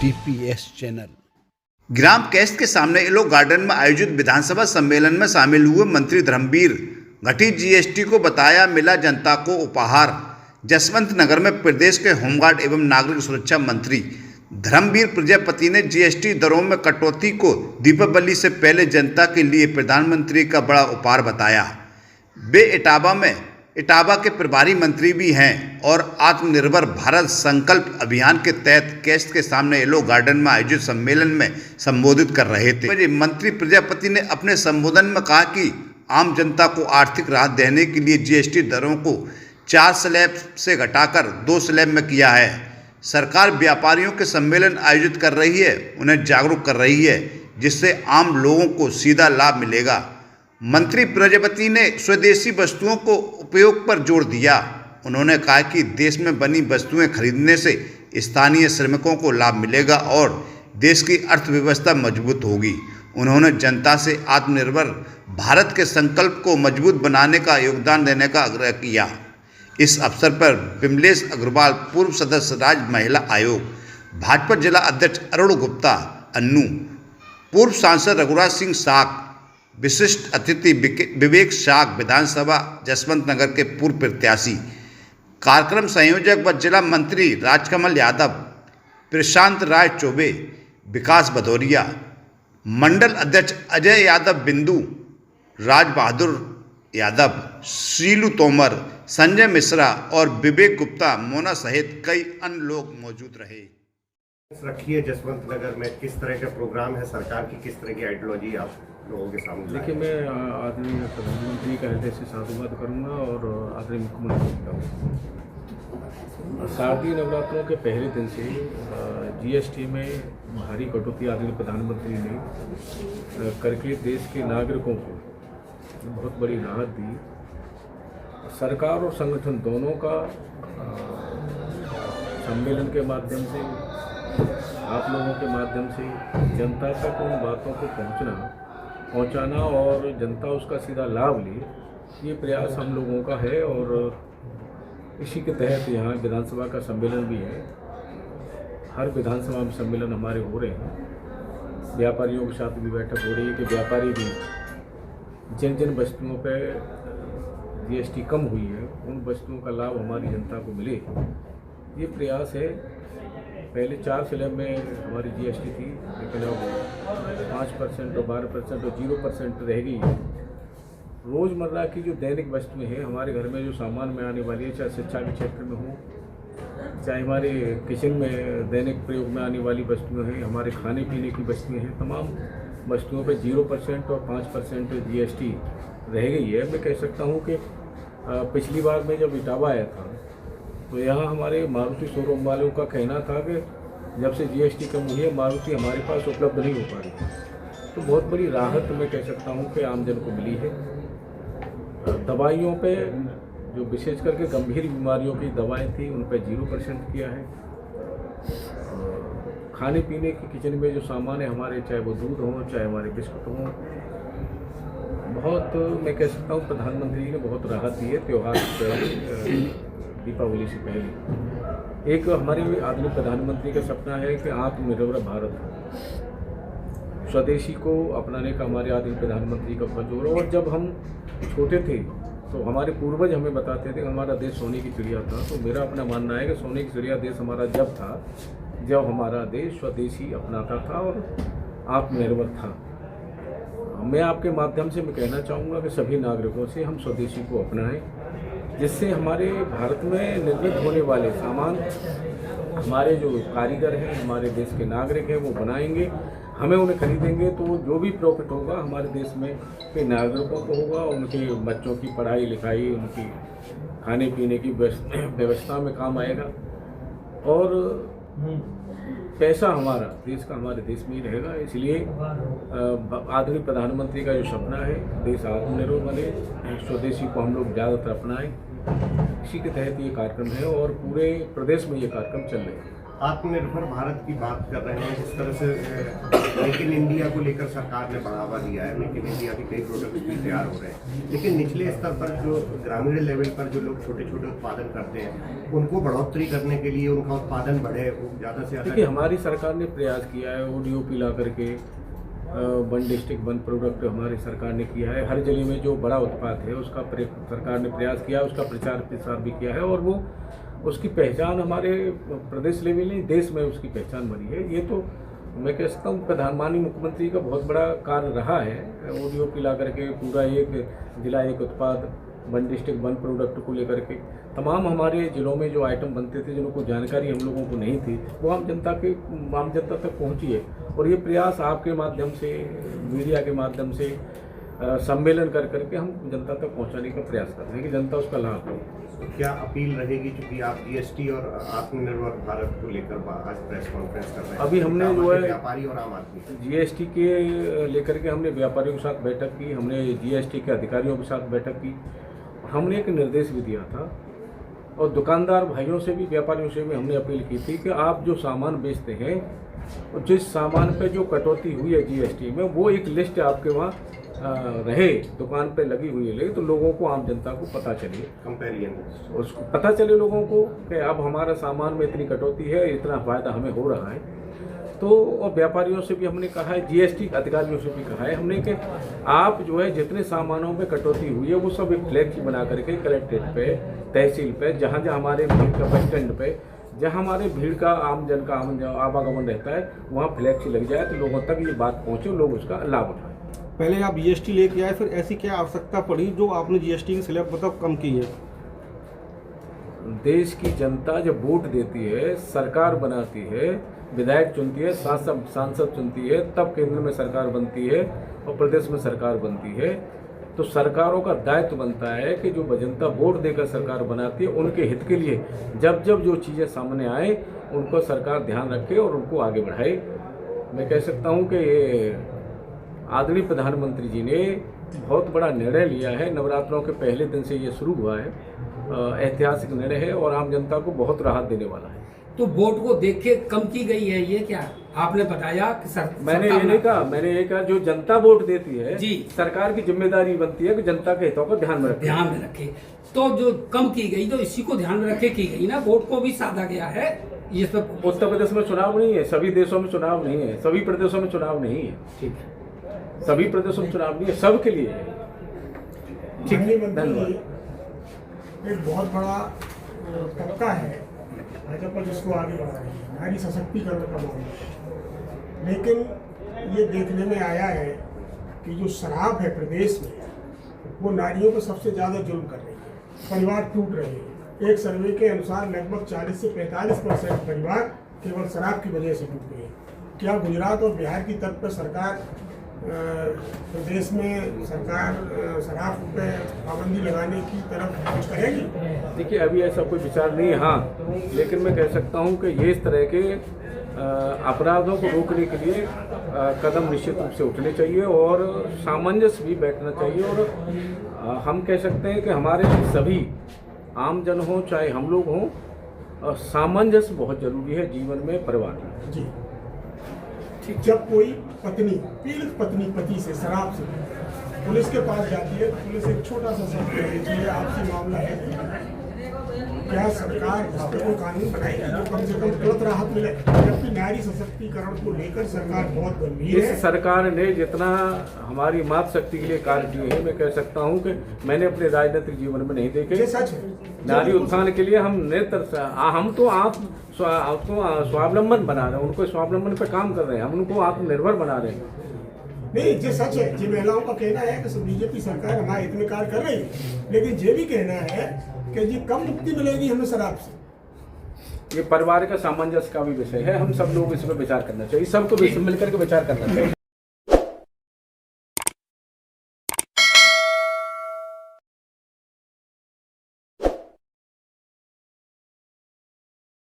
DPS channel. ग्राम cast के सामने yellow garden में आयोजित विधानसभा सम्मेलन में शामिल हुए मंत्री धर्मवीर घटित जीएसटी को बताया मिला जनता को उपहार। जसवंत नगर में प्रदेश के होमगार्ड एवं नागरिक सुरक्षा मंत्री धर्मवीर प्रजापति ने जीएसटी दरों में कटौती को दीपावली से पहले जनता के लिए प्रधानमंत्री का बड़ा उपहार बताया। वे इटावा के प्रभारी मंत्री भी हैं और आत्मनिर्भर भारत संकल्प अभियान के तहत कैस्ट के सामने येलो गार्डन में आयोजित सम्मेलन में संबोधित कर रहे थे। मंत्री प्रजापति ने अपने संबोधन में कहा कि आम जनता को आर्थिक राहत देने के लिए जीएसटी दरों को 4 स्लैब से घटाकर 2 स्लैब में किया है। सरकार व्यापारियों के सम्मेलन आयोजित कर रही है, उन्हें जागरूक कर रही है, जिससे आम लोगों को सीधा लाभ मिलेगा। मंत्री प्रजापति ने स्वदेशी वस्तुओं को उपयोग पर जोर दिया। उन्होंने कहा कि देश में बनी वस्तुएं खरीदने से स्थानीय श्रमिकों को लाभ मिलेगा और देश की अर्थव्यवस्था मजबूत होगी। उन्होंने जनता से आत्मनिर्भर भारत के संकल्प को मजबूत बनाने का योगदान देने का आग्रह किया। इस अवसर पर विमलेश अग्रवाल, पूर्व सदस्य राज्य महिला आयोग, भाजपा जिला अध्यक्ष अरुण गुप्ता अन्नू, पूर्व सांसद रघुराज सिंह साक, विशिष्ट अतिथि विवेक शाक, विधानसभा जसवंत नगर के पूर्व प्रत्याशी, कार्यक्रम संयोजक व जिला मंत्री राजकमल यादव, प्रशांत राय चौबे, विकास भदौरिया, मंडल अध्यक्ष अजय यादव बिंदु, राज बहादुर यादव, शीलू तोमर, संजय मिश्रा और विवेक गुप्ता, मोना सहित कई अन्य लोग मौजूद रहे। रखिए जसवंत नगर में किस तरह का प्रोग्राम है सरकार की, किस तरह की आइडियोलॉजी आप लोगों के सामने? देखिए, मैं आदरणीय प्रधानमंत्री का हृदय से साधुवाद करूंगा और आदरणीय मुख्यमंत्री का। शारदीय नवरात्रों के पहले दिन से जीएसटी में भारी कटौती आदरणीय प्रधानमंत्री ने करके देश के नागरिकों को बहुत बड़ी राहत दी। सरकार और संगठन दोनों का सम्मेलन के माध्यम से, आप लोगों के माध्यम से जनता तक उन बातों को पहुंचाना और जनता उसका सीधा लाभ ले, ये प्रयास हम लोगों का है। और इसी के तहत यहाँ विधानसभा का सम्मेलन भी है। हर विधानसभा में सम्मेलन हमारे हो रहे हैं। व्यापारियों के साथ भी बैठक हो रही है कि व्यापारी भी जिन जिन वस्तुओं पर जीएसटी कम हुई है उन वस्तुओं का लाभ हमारी जनता को मिले, ये प्रयास है। पहले 4 स्लैब में हमारी जीएसटी थी, लेकिन अब 5% और 12% और 0% रह गई है। रोज़मर्रा की जो दैनिक वस्तुएं हैं, हमारे घर में जो सामान में आने वाली है, चाहे शिक्षा के क्षेत्र में हो, चाहे हमारे किचन में दैनिक प्रयोग में आने वाली वस्तुएं हैं, हमारे खाने पीने की वस्तुएं हैं, तमाम वस्तुओं पर 0% और 5% जीएसटी रह गई है। मैं कह सकता हूँ कि पिछली बार में जब इटावा आया था तो यहाँ हमारे मारुति शोरूम वालों का कहना था कि जब से जीएसटी कम हुई है मारुति हमारे पास उपलब्ध नहीं हो पा रही है। तो बहुत बड़ी राहत मैं कह सकता हूँ कि आमजन को मिली है। दवाइयों पे जो विशेष करके गंभीर बीमारियों की दवाएं थी उन पे 0% किया है। खाने पीने की किचन में जो सामान है हमारे, चाहे वो दूध हो, चाहे हमारे बिस्कुट हों, बहुत मैं कह सकता हूँ प्रधानमंत्री ने बहुत राहत दी है त्यौहार दीपावली से पहले। एक हमारे आदरणीय प्रधानमंत्री का सपना है कि आत्मनिर्भर भारत, स्वदेशी को अपनाने का हमारे आदरणीय प्रधानमंत्री का बहुत जोर है। और जब हम छोटे थे तो हमारे पूर्वज हमें बताते थे कि हमारा देश सोने की चिड़िया था। तो मेरा अपना मानना है कि सोने की चिड़िया देश हमारा जब था जब हमारा देश स्वदेशी अपनाता था और आत्मनिर्भर था। मैं आपके माध्यम से मैं कहना चाहूँगा कि सभी नागरिकों से हम स्वदेशी को अपनाएं, जिससे हमारे भारत में निर्मित होने वाले सामान हमारे जो कारीगर हैं, हमारे देश के नागरिक हैं, वो बनाएंगे, हमें उन्हें खरीदेंगे। तो जो भी प्रॉफिट होगा हमारे देश में के नागरिकों को होगा, उनके बच्चों की पढ़ाई लिखाई, उनकी खाने पीने की व्यवस्था में काम आएगा। और पैसा हमारा देश का हमारे देश में ही रहेगा। इसलिए आदरणीय प्रधानमंत्री का जो सपना है देश आत्मनिर्भर बने, स्वदेशी को हम लोग ज़्यादातर अपनाएं, इसी के तहत ये कार्यक्रम है और पूरे प्रदेश में ये कार्यक्रम चल रहे हैं। आत्मनिर्भर भारत की बात कर रहे हैं, जिस तरह से मेक इन इंडिया को लेकर सरकार ने बढ़ावा दिया है, मेक इन इंडिया के कई प्रोडक्ट्स भी तैयार हो रहे हैं, लेकिन निचले स्तर पर जो ग्रामीण लेवल पर जो लोग छोटे छोटे उत्पादन करते हैं उनको बढ़ोतरी करने के लिए, उनका उत्पादन बढ़े, ज़्यादा से देखिए ज़्यादा। हमारी सरकार ने प्रयास किया है, ODOP ला करके वन डिस्ट्रिक्ट वन प्रोडक्ट हमारी सरकार ने किया है। हर जिले में जो बड़ा उत्पाद है उसका सरकार ने प्रयास किया, उसका प्रचार प्रसार भी किया है और वो उसकी पहचान हमारे प्रदेश लेवल में, देश में उसकी पहचान बनी है। ये तो मैं कह सकता हूँ प्रधानमंत्री मुख्यमंत्री का बहुत बड़ा कार्य रहा है। ODOP ला करके पूरा एक जिला एक उत्पाद, वन डिस्ट्रिक्ट वन प्रोडक्ट को लेकर के तमाम हमारे जिलों में जो आइटम बनते थे जिनको जानकारी हम लोगों को नहीं थी वो आम जनता तक पहुंची है। और ये प्रयास आपके माध्यम से, मीडिया के माध्यम से सम्मेलन कर करके हम जनता तक पहुंचाने का प्रयास कर रहे हैं कि जनता उसका लाभ हो। क्या अपील रहेगी, क्योंकि आप GST और आत्मनिर्भर भारत को लेकर आज प्रेस कॉन्फ्रेंस कर रहे हैं, अभी हमने जो है व्यापारी और आम आदमी GST के लेकर के हमने व्यापारियों के साथ बैठक की, हमने GST के अधिकारियों के साथ बैठक की, हमने एक निर्देश भी दिया था और दुकानदार भाइयों से भी, व्यापारियों से भी हमने अपील की थी कि आप जो सामान बेचते हैं और जिस सामान पे जो कटौती हुई है GST में, वो एक लिस्ट आपके वहाँ रहे, दुकान पे लगी हुई है, तो लोगों को, आम जनता को पता चले, कंपेरिजन उसको पता चले लोगों को कि अब हमारा सामान में इतनी कटौती है, इतना फ़ायदा हमें हो रहा है। तो और व्यापारियों से भी हमने कहा है, GST अधिकारियों से भी कहा है हमने कि आप जो है जितने सामानों में कटौती हुई है वो सब एक फ्लैक्स बना करके कलेक्ट्रेट पे, तहसील पे, जहाँ जहाँ हमारे भीड़ का बस स्टैंड पे, जहाँ हमारे भीड़ का आम जन का आवागमन रहता है, वहाँ फ्लैक्स लग जाए तो लोगों तक ये बात पहुँचे, लोग उसका लाभ उठाएं। पहले आप GST लेके आए, फिर ऐसी क्या आवश्यकता पड़ी जो आपने GST की स्लैब मतलब कम की है? देश की जनता जब वोट देती है, सरकार बनाती है, विधायक चुनती है, सांसद चुनती है, तब केंद्र में सरकार बनती है और प्रदेश में सरकार बनती है, तो सरकारों का दायित्व बनता है कि जो जनता वोट देकर सरकार बनाती है उनके हित के लिए जब जब जो चीज़ें सामने आए उनको सरकार ध्यान रखे और उनको आगे बढ़ाए। मैं कह सकता हूँ कि आदरणीय प्रधानमंत्री जी ने बहुत बड़ा निर्णय लिया है। नवरात्रों के पहले दिन से ये शुरू हुआ है, ऐतिहासिक निर्णय है और आम जनता को बहुत राहत देने वाला है। तो वोट को देख के कम की गई है, ये क्या आपने बताया कि मैंने ये नहीं कहा, मैंने ये कहा जो जनता वोट देती है जी, सरकार की जिम्मेदारी बनती है कि जनता के हितों को ध्यान में रखे। तो जो कम की गई तो इसी को ध्यान में रखे की गई ना, वोट को भी साधा गया है। ये सब उत्तर प्रदेश में चुनाव नहीं है, सभी देशों में चुनाव नहीं है, सभी प्रदेशों में चुनाव नहीं है, ठीक है, सभी प्रदेशों में चुनाव नहीं है, सबके लिए है। ठीक है, धन्यवाद। एक बहुत बड़ा तबका है भाजपा जिसको आगे बढ़ा रही है, नारी सशक्तिकरण का मामला, लेकिन ये देखने में आया है कि जो शराब है प्रदेश में वो नारियों पर सबसे ज़्यादा जुल्म कर रही है, परिवार टूट रहे हैं। एक सर्वे के अनुसार लगभग 40 से 45% परिवार केवल शराब की वजह से टूट गए। क्या गुजरात और बिहार की तर्ज पर सरकार प्रदेश में शराब पे पाबंदी लगाने की तरफ कुछ करेगी? देखिए अभी ऐसा कोई विचार नहीं है, हाँ, लेकिन मैं कह सकता हूँ कि ये इस तरह के अपराधों को रोकने के लिए कदम निश्चित रूप से उठने चाहिए और सामंजस्य भी बैठना चाहिए। और हम कह सकते हैं कि हमारे सभी आम जन हों चाहे हम लोग हों, सामंजस्य बहुत जरूरी है जीवन में, परिवार में। जी, जब कोई पत्नी, पीड़ित पत्नी पति से, शराब से पुलिस के पास जाती है, पुलिस एक छोटा सा शब्द कह देती है आपसी मामला है, क्या सरकार इस पर कोई कानून बनाएगी जो कम से कम तुरंत राहत मिले? जबकि नारी सशक्तिकरण को लेकर सरकार बहुत गंभीर है। इस सरकार ने जितना हमारी मातृ शक्ति के लिए कार्य किए हैं, मैं कह सकता हूं कि मैंने अपने राजनीतिक जीवन में नहीं देखे। ये सच है। नारी उत्थान के लिए हम हम तो स्वावलंबन बना रहे हैं, उनको स्वावलंबन पे काम कर रहे हैं, हम उनको आत्मनिर्भर बना रहे हैं। नहीं, ये सच है। ये महिलाओं का कहना है कि बीजेपी सरकार हमारे हित में कार्य कर रही है, लेकिन ये भी कहना है कि जी कम मुक्ति मिलेगी हमें शराब से। ये परिवार का सामंजस्य का भी विषय है, हम सब लोग इस पर विचार करना चाहिए, सबको मिलकर के विचार करना चाहिए।